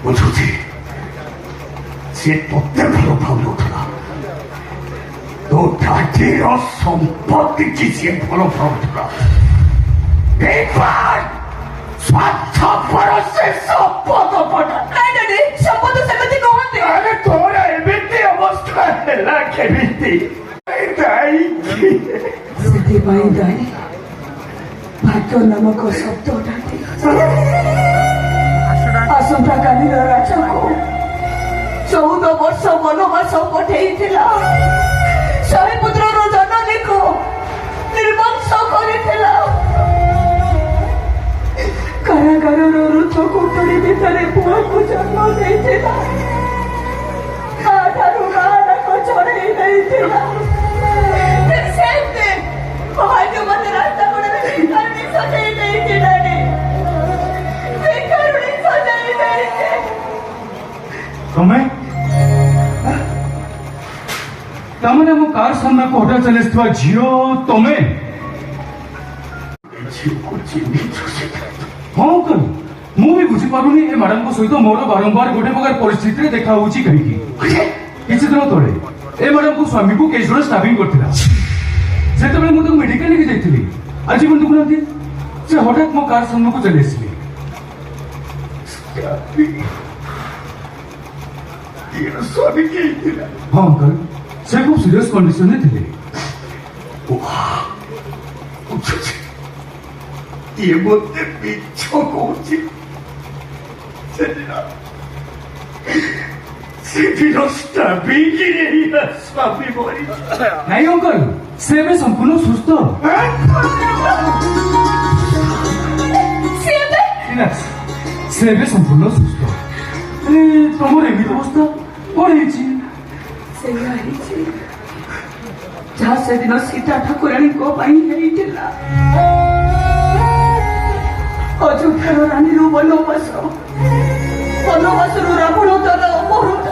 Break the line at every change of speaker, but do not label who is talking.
ବୁଝୁଛି ସେ ତତେ ଭଲ ପାଉନଥିଲା ତୋ ଡାଡିର ସମ୍ପତ୍ତି କି ସିଏ ଭଲ ପାଉଥିଲା ସ୍ୱାର୍ଥପର ସେ ସମ୍ପଦ ପଟା
ସମ୍ପଦ ସେମିତି ନୁହନ୍ତି।
ଆରେ ତୋର ଏମିତି ଅବସ୍ଥା ହେଲା କେମିତି
ସେଥିପାଇଁ ଦାଇ ଭାଗ୍ୟ ନାମକ ଶବ୍ଦଟା ଆସନ୍ତାକାଲିର ରାଜାକୁ 14 ବର୍ଷ ବନବାସ ପଠେଇଥିଲା। 100 ପୁତ୍ରର ଜନନୀକୁ ନିର୍ବଂଶ କରିଥିଲା। କାରାଗାରର ରୁଦ୍ଧ କୋଠରୀ ଭିତରେ ପୁଅକୁ ଜନ୍ମ ଦେଇଥିଲା। ଠାରୁ ଗାଁଟାକୁ ଚଢେଇ ଦେଇଥିଲା। ସେମିତି ଭାଗ୍ୟବାନ ରାସ୍ତା ଗୁଡ଼ାରେ ଭିକାରୁଣୀ ସଜେଇ ଦେଇଥିଲା। ଭିକାରୁଣୀ ସଜେଇ ଦେଇଛି।
ତମେ ତାମାନେ ମୋ କାର ସାମ୍ନାକୁ ହଠାତ୍ ଚାଲି ଆସିଥିବା ଝିଅ ତମେ? ହଁ ଅଙ୍କଲ ମୁଁ ବି ବୁଝିପାରୁନି ଏ ମ୍ୟାଡାମଙ୍କ ସହିତ ମୋର ବାରମ୍ବାର ଗୋଟେ ପ୍ରକାର ପରିସ୍ଥିତିରେ ଦେଖା ହଉଛି କାହିଁକି। କିଛି ଦିନ ତଳେ ଏ ମ୍ୟାଡାମଙ୍କ ସ୍ୱାମୀକୁ କେହି ଜଣ ଷ୍ଟାବିଂ କରିଥିଲା। ସେତେବେଳେ ମୁଁ ତାକୁ ମେଡିକାଲ ନେଇକି ଯାଇଥିଲି। ଆଜି ବି ଦେଖୁନାହାନ୍ତି ସେ ହଠାତ୍ ମୋ କାର ସାମ୍ନାକୁ ଚାଲି ଆସିଲେ। ହଁ ଅଙ୍କଲ ସେ ଖୁବ୍ ସିରିୟସ୍ କଣ୍ଡିସନରେ ଥିଲେ।
ଇଏ ମୋତେ ମିଛ କହୁଛି। ସେଦିନ ଷ୍ଟାବିଂରେ ସ୍ୱାମୀ ମରିଛି।
ନାଇଁ ଅଙ୍କଲ ସେ ଏବେ ସମ୍ପୂର୍ଣ୍ଣ ସୁସ୍ଥ। ସେ ଏବେ ସମ୍ପୂର୍ଣ୍ଣ ସୁସ୍ଥ। ତମର ଏମିତି ଅବସ୍ଥା କଣ ହେଇଛି?
ସେଇଆ ହେଇଛି ଯାହା ସେଦିନ ସୀତା ଠାକୁରାଣୀଙ୍କ ପାଇଁ ହେଇଥିଲା। ଅଯୋଧ୍ୟାର ରାଣୀରୁ ବନବାସରୁ ରାବଣ ତାର ଅପହୃତ